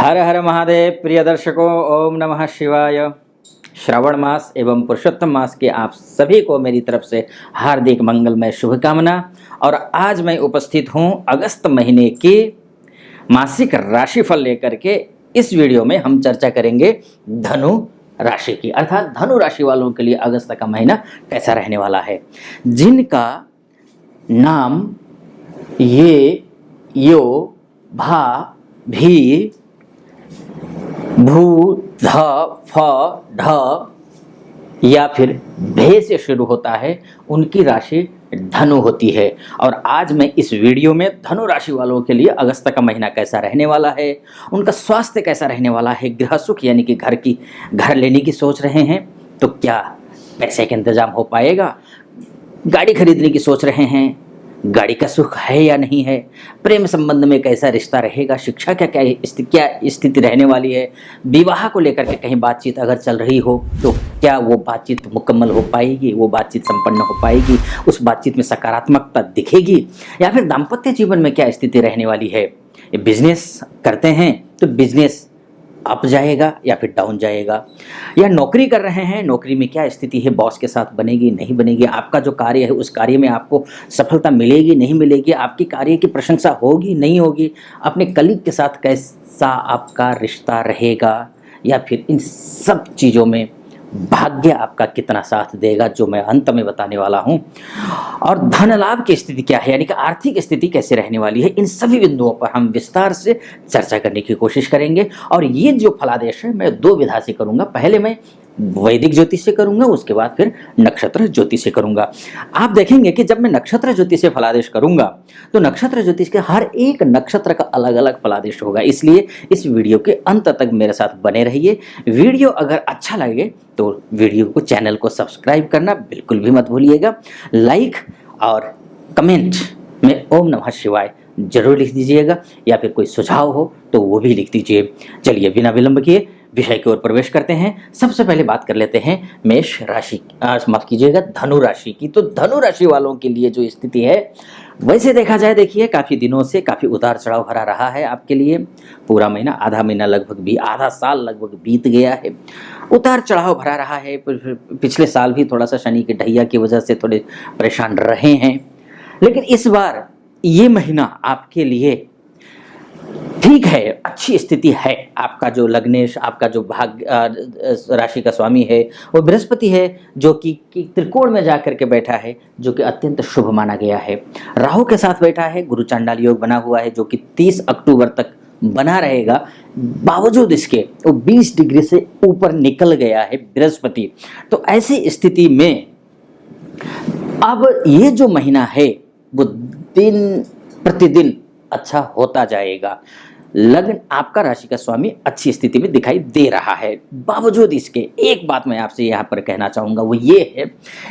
हर हर महादेव। प्रिय दर्शकों, ओम नमः शिवाय। श्रावण मास एवं पुरुषोत्तम मास के आप सभी को मेरी तरफ से हार्दिक मंगलमय शुभकामना। और आज मैं उपस्थित हूँ अगस्त महीने की मासिक राशिफल लेकर के। इस वीडियो में हम चर्चा करेंगे धनु राशि की, अर्थात धनु राशि वालों के लिए अगस्त का महीना कैसा रहने वाला है। जिनका नाम ये, यो, भा, भी, भू, ध, फ, ढ या फिर भे से शुरू होता है, उनकी राशि धनु होती है। और आज मैं इस वीडियो में धनु राशि वालों के लिए अगस्त का महीना कैसा रहने वाला है, उनका स्वास्थ्य कैसा रहने वाला है, गृह सुख यानी कि घर लेने की सोच रहे हैं तो क्या पैसे का इंतजाम हो पाएगा, गाड़ी खरीदने की सोच रहे हैं, गाड़ी का सुख है या नहीं है, प्रेम संबंध में कैसा रिश्ता रहेगा, शिक्षा क्या स्थिति रहने वाली है, विवाह को लेकर के कहीं बातचीत अगर चल रही हो तो क्या वो बातचीत मुकम्मल हो पाएगी, वो बातचीत संपन्न हो पाएगी, उस बातचीत में सकारात्मकता दिखेगी, या फिर दाम्पत्य जीवन में क्या स्थिति रहने वाली है। बिजनेस करते हैं तो बिजनेस अप जाएगा या फिर डाउन जाएगा, या नौकरी कर रहे हैं, नौकरी में क्या स्थिति है, बॉस के साथ बनेगी नहीं बनेगी, आपका जो कार्य है उस कार्य में आपको सफलता मिलेगी नहीं मिलेगी, आपकी कार्य की प्रशंसा होगी नहीं होगी, अपने कलीग के साथ कैसा आपका रिश्ता रहेगा, या फिर इन सब चीज़ों में भाग्य आपका कितना साथ देगा, जो मैं अंत में बताने वाला हूं। और धन लाभ की स्थिति क्या है, यानी कि आर्थिक स्थिति कैसे रहने वाली है, इन सभी बिंदुओं पर हम विस्तार से चर्चा करने की कोशिश करेंगे। और ये जो फलादेश है मैं दो विधा से करूंगा। पहले मैं वैदिक ज्योतिष से करूंगा, उसके बाद फिर नक्षत्र ज्योतिष से करूंगा। आप देखेंगे कि जब मैं नक्षत्र ज्योतिष से फलादेश करूंगा तो नक्षत्र ज्योतिष के हर एक नक्षत्र का अलग अलग फलादेश होगा, इसलिए इस वीडियो के अंत तक मेरे साथ बने रहिए। वीडियो अगर अच्छा लगे तो वीडियो को, चैनल को सब्सक्राइब करना बिल्कुल भी मत भूलिएगा। लाइक और कमेंट में ओम नमः शिवाय जरूर लिख दीजिएगा, या फिर कोई सुझाव हो तो वो भी लिख दीजिए। चलिए बिना विलंब किए विषय की ओर प्रवेश करते हैं। सबसे पहले बात कर लेते हैं मेष राशि, माफ कीजिएगा, धनु राशि की। तो धनु राशि वालों के लिए जो स्थिति है, वैसे देखा जाए, देखिए काफ़ी दिनों से काफ़ी उतार चढ़ाव भरा रहा है आपके लिए। पूरा महीना, आधा महीना लगभग भी, आधा साल लगभग बीत गया है, उतार चढ़ाव भरा रहा है। पिछले साल भी थोड़ा सा शनि की ढैया की वजह से थोड़े परेशान रहे हैं, लेकिन इस बार ये महीना आपके लिए ठीक है, अच्छी स्थिति है। आपका जो लग्नेश, आपका जो राशि का स्वामी है वो बृहस्पति है, जो कि त्रिकोण में जाकर के बैठा है, जो कि अत्यंत शुभ माना गया है। राहु के साथ बैठा है, गुरु चांडाल योग बना हुआ है, जो कि 30 अक्टूबर तक बना रहेगा। बावजूद इसके वो 20 डिग्री से ऊपर निकल गया है बृहस्पति। तो ऐसी स्थिति में अब ये जो महीना है वो दिन प्रतिदिन अच्छा होता जाएगा। लग्न, आपका राशि का स्वामी अच्छी स्थिति में दिखाई दे रहा है। बावजूद इसके एक बात मैं आपसे यहाँ पर कहना चाहूँगा, वो ये है,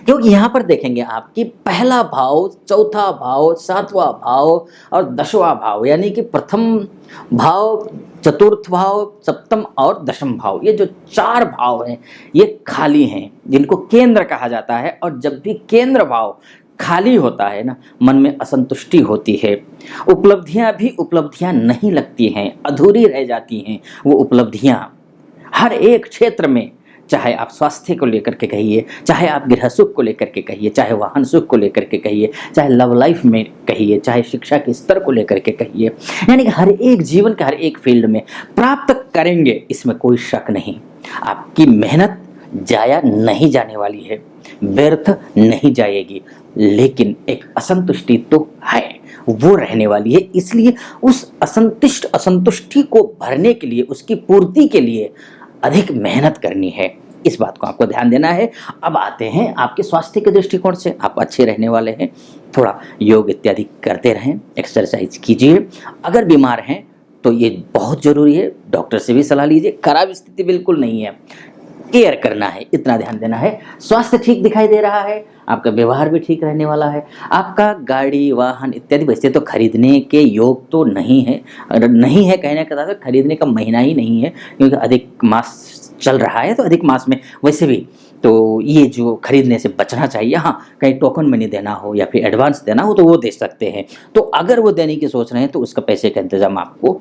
क्योंकि यहाँ पर देखेंगे आपकी पहला भाव, चौथा भाव, सातवां भाव और 10वां भाव, यानी कि प्रथम भाव, चतुर्थ भाव, सप्तम और दशम भाव, ये जो 4 भाव हैं ये खाली हैं, जिनको केंद्र कहा जाता है। और जब भी केंद्र भाव खाली होता है ना, मन में असंतुष्टि होती है, उपलब्धियां भी उपलब्धियां नहीं लगती हैं, अधूरी रह जाती हैं वो उपलब्धियां हर एक क्षेत्र में। चाहे आप स्वास्थ्य को लेकर के कहिए, चाहे आप गृह सुख को लेकर के कहिए, चाहे वाहन सुख को लेकर के कहिए, चाहे लव लाइफ में कहिए, चाहे शिक्षा के स्तर को लेकर के कहिए, यानी कि हर एक जीवन के हर एक फील्ड में प्राप्त करेंगे, इसमें कोई शक नहीं। आपकी मेहनत जाया नहीं जाने वाली है, व्यर्थ नहीं जाएगी, लेकिन एक असंतुष्टि तो है, वो रहने वाली है। इसलिए उस असंतुष्टि को भरने के लिए, उसकी पूर्ति के लिए अधिक मेहनत करनी है। इस बात को आपको ध्यान देना है। अब आते हैं आपके स्वास्थ्य के दृष्टिकोण से। आप अच्छे रहने वाले हैं, थोड़ा योग इत्यादि करते रहें, एक्सरसाइज कीजिए। अगर बीमार हैं तो ये बहुत ज़रूरी है, डॉक्टर से भी सलाह लीजिए। खराब स्थिति बिल्कुल नहीं है, केयर करना है, इतना ध्यान देना है। स्वास्थ्य ठीक दिखाई दे रहा है, आपका व्यवहार भी ठीक रहने वाला है। आपका गाड़ी, वाहन इत्यादि वैसे तो खरीदने के योग तो नहीं है, अगर नहीं है कहने का तात्पर्य खरीदने का महीना ही नहीं है, क्योंकि अधिक मास चल रहा है। तो अधिक मास में वैसे भी तो ये जो खरीदने से बचना चाहिए। हाँ, कहीं टोकन मनी देना हो या फिर एडवांस देना हो तो वो दे सकते हैं। तो अगर वो देने की सोच रहे हैं तो उसका पैसे का इंतजाम आपको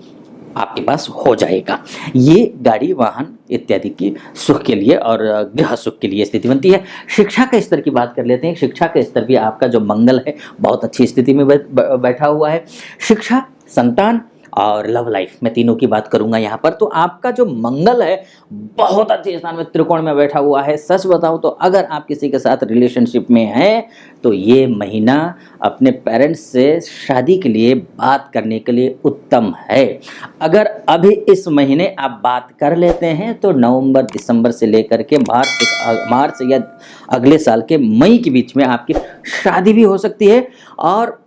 आपके पास हो जाएगा। ये गाड़ी वाहन इत्यादि की सुख के लिए और गृह सुख के लिए स्थिति बनती है। शिक्षा के स्तर की बात कर लेते हैं। शिक्षा के स्तर भी आपका जो मंगल है बहुत अच्छी स्थिति में बैठा हुआ है। शिक्षा, संतान और लव लाइफ, मैं तीनों की बात करूंगा यहाँ पर। तो आपका जो मंगल है बहुत अच्छे स्थान में त्रिकोण में बैठा हुआ है। सच बताऊं तो अगर आप किसी के साथ रिलेशनशिप में हैं तो ये महीना अपने पेरेंट्स से शादी के लिए बात करने के लिए उत्तम है। अगर अभी इस महीने आप बात कर लेते हैं तो नवंबर दिसंबर से लेकर के मार्च या अगले साल के मई के बीच में आपकी शादी भी हो सकती है। और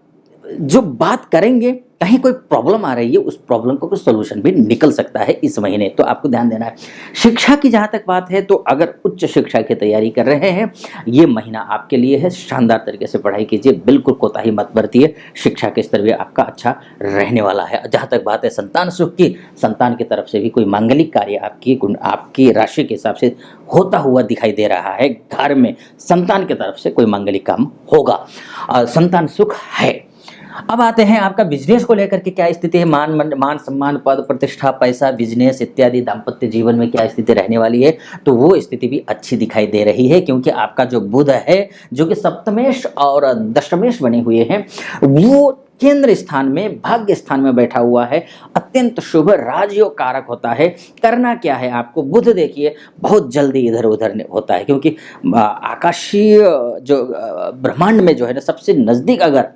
जो बात करेंगे कहीं कोई प्रॉब्लम आ रही है उस प्रॉब्लम को कुछ सोल्यूशन भी निकल सकता है इस महीने, तो आपको ध्यान देना है। शिक्षा की जहाँ तक बात है तो अगर उच्च शिक्षा की तैयारी कर रहे हैं ये महीना आपके लिए है। शानदार तरीके से पढ़ाई कीजिए, बिल्कुल कोताही मत बरतिए। शिक्षा के स्तर भी आपका अच्छा रहने वाला है। जहाँ तक बात है संतान सुख की, संतान की तरफ से भी कोई मांगलिक कार्य आपकी राशि के हिसाब से होता हुआ दिखाई दे रहा है। घर में संतान की तरफ से कोई मांगलिक काम होगा, संतान सुख है। अब आते हैं आपका बिजनेस को लेकर के क्या स्थिति है। मान सम्मान, पद प्रतिष्ठा, पैसा, बिजनेस इत्यादि, दाम्पत्य जीवन में क्या स्थिति रहने वाली है, तो वो स्थिति भी अच्छी दिखाई दे रही है। क्योंकि आपका जो बुध है जो कि सप्तमेश और दशमेश बने हुए हैं वो केंद्र स्थान में, भाग्य स्थान में बैठा हुआ है। अत्यंत शुभ राजयोग कारक होता है। करना क्या है आपको, बुध देखिए बहुत जल्दी इधर उधर होता है। क्योंकि आकाशीय जो ब्रह्मांड में जो है ना सबसे नज़दीक अगर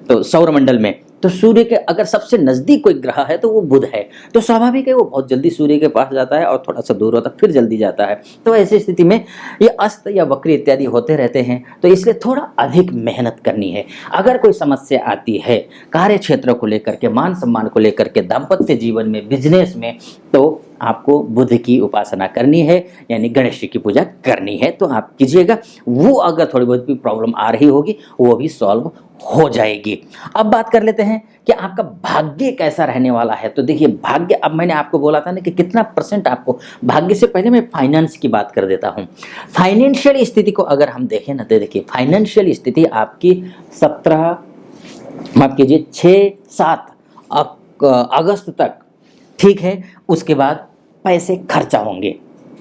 तो सौरमंडल में तो सूर्य के अगर सबसे नज़दीक कोई ग्रह है तो वो बुध है। तो स्वाभाविक है वो बहुत जल्दी सूर्य के पास जाता है और थोड़ा सा दूर होता है फिर जल्दी जाता है। तो ऐसी स्थिति में ये अस्त या वक्र इत्यादि होते रहते हैं, तो इसलिए थोड़ा अधिक मेहनत करनी है। अगर कोई समस्या आती है कार्य क्षेत्र को लेकर के, मान सम्मान को लेकर के, दाम्पत्य जीवन में, बिजनेस में, तो आपको बुध की उपासना करनी है, यानी गणेश जी की पूजा करनी है। तो आप कीजिएगा। वो अगर थोड़ी बहुत भी प्रॉब्लम आ रही होगी वो भी सॉल्व हो जाएगी। अब बात कर लेते हैं कि आपका भाग्य कैसा रहने वाला है। तो देखिए भाग्य, अब मैंने आपको बोला था ना कि कितना परसेंट आपको भाग्य से पहले मैं फाइनेंस की बात कर देता हूँ। फाइनेंशियल स्थिति को अगर हम देखें ना तो देखिए फाइनेंशियल स्थिति आपकी 17, माफ कीजिए 6-7 अगस्त तक ठीक है। उसके बाद पैसे खर्चा होंगे,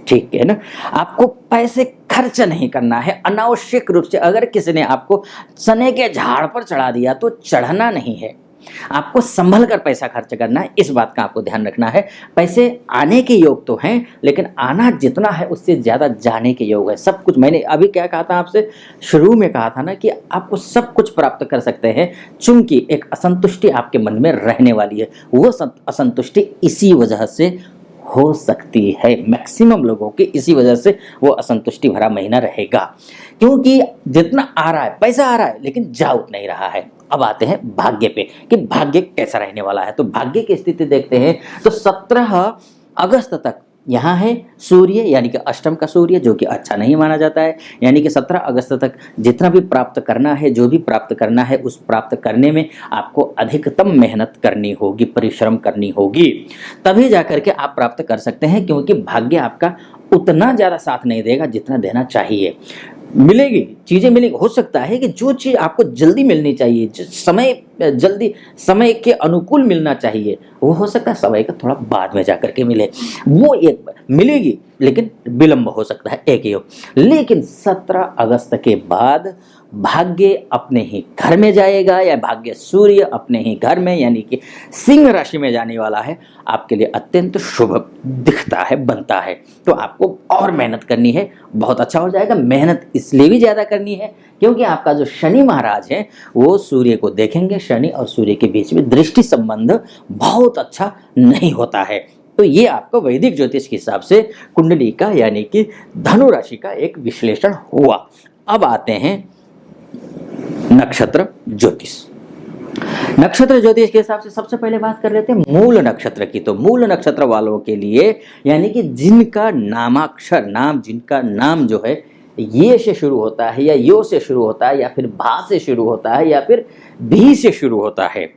ठीक है ना। आपको पैसे खर्च नहीं करना है अनावश्यक रूप से। अगर किसी ने आपको चने के झाड़ पर चढ़ा दिया तो चढ़ना नहीं है, आपको संभल कर पैसा खर्च करना है। इस बात का आपको ध्यान रखना है। पैसे आने के योग तो हैं लेकिन आना जितना है उससे ज़्यादा जाने के योग है। सब कुछ मैंने अभी क्या कहा था आपसे, शुरू में कहा था ना कि आपको सब कुछ प्राप्त कर सकते हैं, चूंकि एक असंतुष्टि आपके मन में रहने वाली है। वो असंतुष्टि इसी वजह से हो सकती है, मैक्सिमम लोगों की इसी वजह से वो असंतुष्टि भरा महीना रहेगा। क्योंकि जितना आ रहा है, पैसा आ रहा है लेकिन जा उतना ही रहा है। अब आते हैं भाग्य पे कि भाग्य कैसा रहने वाला है। तो भाग्य की स्थिति देखते हैं तो 17 अगस्त तक यहाँ है सूर्य, यानी कि अष्टम का सूर्य, जो कि अच्छा नहीं माना जाता है। यानी कि 17 अगस्त तक जितना भी प्राप्त करना है, जो भी प्राप्त करना है, उस प्राप्त करने में आपको अधिकतम मेहनत करनी होगी, परिश्रम करनी होगी, तभी जाकर के आप प्राप्त कर सकते हैं। क्योंकि भाग्य आपका उतना ज़्यादा साथ नहीं देगा जितना देना चाहिए। मिलेगी, चीज़ें मिलेगी। हो सकता है कि जो चीज़ आपको जल्दी मिलनी चाहिए, जो जल्दी समय के अनुकूल मिलना चाहिए, वो हो सकता है समय का थोड़ा बाद में जाकर के मिले। वो एक मिलेगी लेकिन विलंब हो सकता है, एक योग। लेकिन 17 अगस्त के बाद भाग्य अपने ही घर में जाएगा, या भाग्य सूर्य अपने ही घर में यानी कि सिंह राशि में जाने वाला है। आपके लिए अत्यंत शुभ दिखता है, बनता है। तो आपको और मेहनत करनी है, बहुत अच्छा हो जाएगा। मेहनत इसलिए भी ज़्यादा करनी है क्योंकि आपका जो शनि महाराज है वो सूर्य को देखेंगे। शनि और सूर्य के बीच में दृष्टि संबंध बहुत अच्छा नहीं होता है। तो ये आपको वैदिक ज्योतिष के हिसाब से कुंडली का यानी कि धनु राशि का एक विश्लेषण हुआ। अब आते हैं नक्षत्र ज्योतिष। नक्षत्र ज्योतिष के हिसाब से सबसे पहले बात कर लेते हैं मूल नक्षत्र की। तो मूल नक्षत्र वालों के लिए यानी कि जिनका नामाक्षर, जिनका नाम जो है ये से शुरू होता है, या यो से शुरू होता है, या फिर भा से शुरू होता है, या फिर भी से शुरू होता है,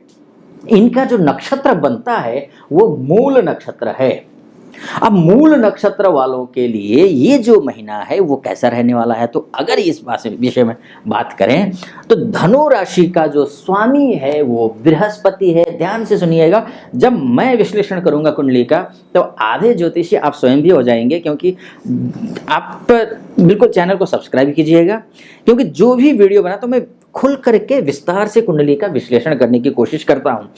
इनका जो नक्षत्र बनता है वो मूल नक्षत्र है। अब मूल नक्षत्र वालों के लिए ये जो महीना है वो कैसा रहने वाला है, तो अगर इस विषय में बात करें तो धनु राशि का जो स्वामी है वो बृहस्पति है। ध्यान से सुनिएगा, जब मैं विश्लेषण करूंगा कुंडली का तो आधे ज्योतिषी आप स्वयं भी हो जाएंगे, क्योंकि आप बिल्कुल चैनल को सब्सक्राइब कीजिएगा, क्योंकि जो भी वीडियो बना तो मैं खुल करके विस्तार से कुंडली का विश्लेषण करने की कोशिश करता हूँ।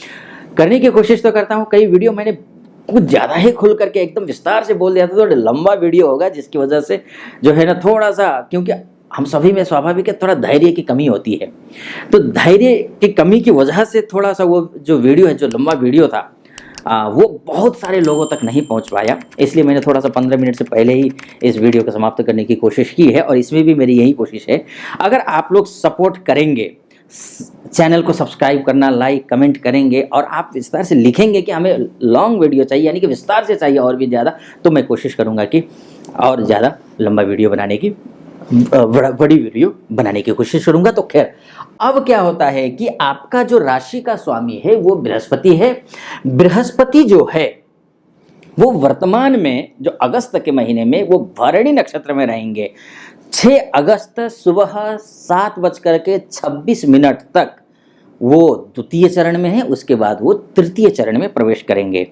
कई वीडियो मैंने कुछ ज़्यादा ही खुल करके एकदम विस्तार से बोल दिया था, थोड़ा लंबा वीडियो होगा, जिसकी वजह से जो है ना थोड़ा सा, क्योंकि हम सभी में स्वाभाविक है थोड़ा धैर्य की कमी होती है, तो धैर्य की कमी की वजह से थोड़ा सा वो जो वीडियो है, जो लंबा वीडियो था वो बहुत सारे लोगों तक नहीं पहुंच पाया। इसलिए मैंने थोड़ा सा 15 मिनट से पहले ही इस वीडियो को समाप्त करने की कोशिश की है, और इसमें भी मेरी यही कोशिश है, अगर आप लोग सपोर्ट करेंगे, चैनल को सब्सक्राइब करना, लाइक कमेंट करेंगे और आप विस्तार से लिखेंगे कि हमें लॉन्ग वीडियो चाहिए, यानी कि विस्तार से चाहिए और भी ज़्यादा, तो मैं कोशिश करूँगा कि और ज़्यादा लंबा वीडियो बनाने की, बड़ी वीडियो बनाने की कोशिश करूँगा। तो खैर, अब क्या होता है कि आपका जो राशि का स्वामी है वो बृहस्पति है। बृहस्पति जो है वो वर्तमान में जो अगस्त के महीने में वो भरणी नक्षत्र में रहेंगे। 6 अगस्त सुबह 7:26 तक वो द्वितीय चरण में है, उसके बाद वो तृतीय चरण में प्रवेश करेंगे।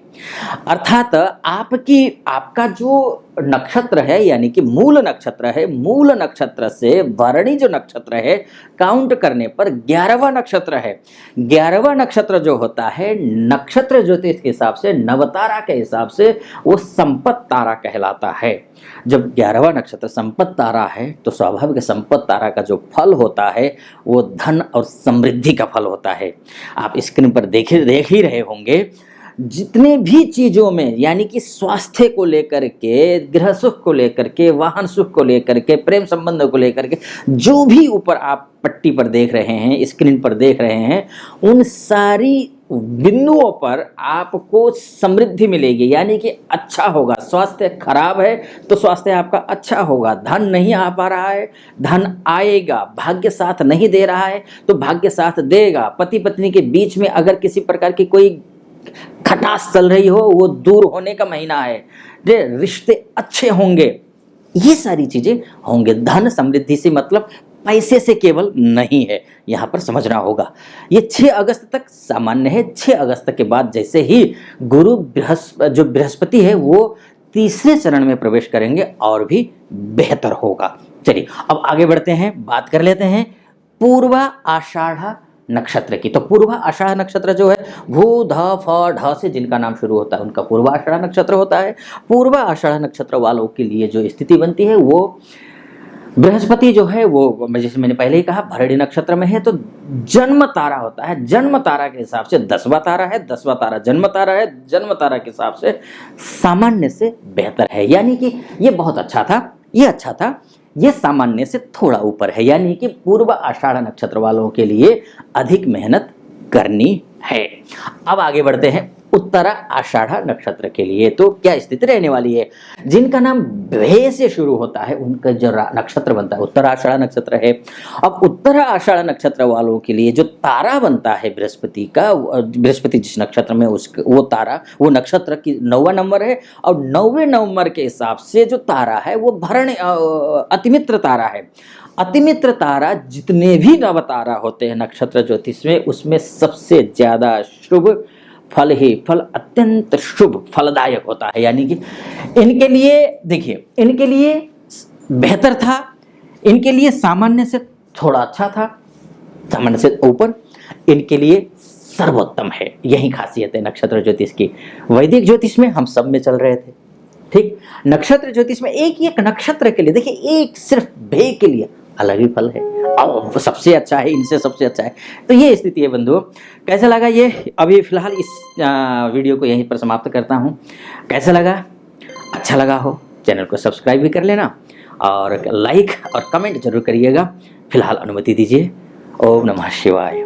अर्थात आपका जो नक्षत्र है, यानी कि मूल नक्षत्र है, मूल नक्षत्र से भरणी जो नक्षत्र है काउंट करने पर 11वां नक्षत्र है। 11वां नक्षत्र जो होता है नक्षत्र ज्योतिष के हिसाब से, नवतारा के हिसाब से वो संपत तारा कहलाता है। जब 11वां नक्षत्र संपत तारा है तो स्वाभाविक संपत तारा का जो फल होता है वो धन और समृद्धि का फल होता है। आप स्क्रीन पर देख ही रहे होंगे, जितने भी चीज़ों में, यानी कि स्वास्थ्य को लेकर के, गृह सुख को लेकर के, वाहन सुख को लेकर के, प्रेम संबंध को लेकर के, जो भी ऊपर आप पट्टी पर देख रहे हैं, स्क्रीन पर देख रहे हैं, उन सारी बिंदुओं पर आपको समृद्धि मिलेगी, यानी कि अच्छा होगा। स्वास्थ्य खराब है तो स्वास्थ्य आपका अच्छा होगा। धन नहीं आ पा रहा है, धन आएगा। भाग्य साथ नहीं दे रहा है तो भाग्य साथ देगा। पति पत्नी के बीच में अगर किसी प्रकार की कोई खटास चल रही हो, वो दूर होने का महीना है। रिश्ते अच्छे होंगे, ये सारी चीजें होंगे। धन समृद्धि से मतलब पैसे से केवल नहीं है, यहाँ पर समझना होगा। ये 6 अगस्त तक सामान्य है। 6 अगस्त के बाद जैसे ही गुरु जो बृहस्पति है वो तीसरे चरण में प्रवेश करेंगे और भी बेहतर होगा। चलिए अब आगे बढ़ते हैं, बात कर लेते हैं पूर्वा आषाढ़ नक्षत्र की। तो पूर्वा आषाढ़ नक्षत्र जो है भू ध फ ढ से जिनका नाम शुरू होता है उनका पूर्वा आषाढ़ नक्षत्र होता है। पूर्वा आषाढ़ नक्षत्र वालों के लिए जो स्थिति बनती है वो बृहस्पति जो है वो, जैसे मैंने पहले ही कहा, भरणी नक्षत्र में है, तो जन्म तारा होता है। जन्म तारा के हिसाब से 10वां तारा है, 10वां तारा जन्म तारा है, जन्म तारा के हिसाब से सामान्य से बेहतर है, यानी कि ये बहुत अच्छा था, ये अच्छा था, ये सामान्य से थोड़ा ऊपर है, यानी कि पूर्व आषाढ़ नक्षत्र वालों के लिए अधिक मेहनत करनी है। अब आगे बढ़ते हैं उत्तरा आषाढ़ नक्षत्र के लिए। तो क्या स्थिति रहने वाली है? जिनका नाम भे से शुरू होता है उनका जो नक्षत्र बनता है उत्तरा आषाढ़ नक्षत्र है। अब उत्तरा आषाढ़ नक्षत्र वालों के लिए जो तारा बनता है बृहस्पति का, बृहस्पति जिस नक्षत्र में वो तारा, वो नक्षत्र की 9वां नंबर है, और 9वें नंबर के हिसाब से जो तारा है वो भरणी अतिमित्र तारा है। अतिमित्र तारा, जितने भी नवतारा होते हैं नक्षत्र ज्योतिष में, उसमें सबसे ज्यादा शुभ फल ही फल, अत्यंत शुभ फलदायक होता है। यानी कि इनके लिए देखिए, इनके लिए बेहतर था, इनके लिए सामान्य से थोड़ा अच्छा था, सामान्य से ऊपर, इनके लिए सर्वोत्तम है। यही खासियत है नक्षत्र ज्योतिष की। वैदिक ज्योतिष में हम सब में चल रहे थे, ठीक। नक्षत्र ज्योतिष में एक एक नक्षत्र के लिए देखिए, एक सिर्फ भे के लिए अलग ही फल है, और सबसे अच्छा है, इनसे सबसे अच्छा है। तो ये स्थिति है बंधुओं। कैसा लगा ये? अभी फिलहाल इस वीडियो को यहीं पर समाप्त करता हूँ। कैसा लगा? अच्छा लगा हो चैनल को सब्सक्राइब भी कर लेना और लाइक और कमेंट जरूर करिएगा। फिलहाल अनुमति दीजिए। ओम नमः शिवाय।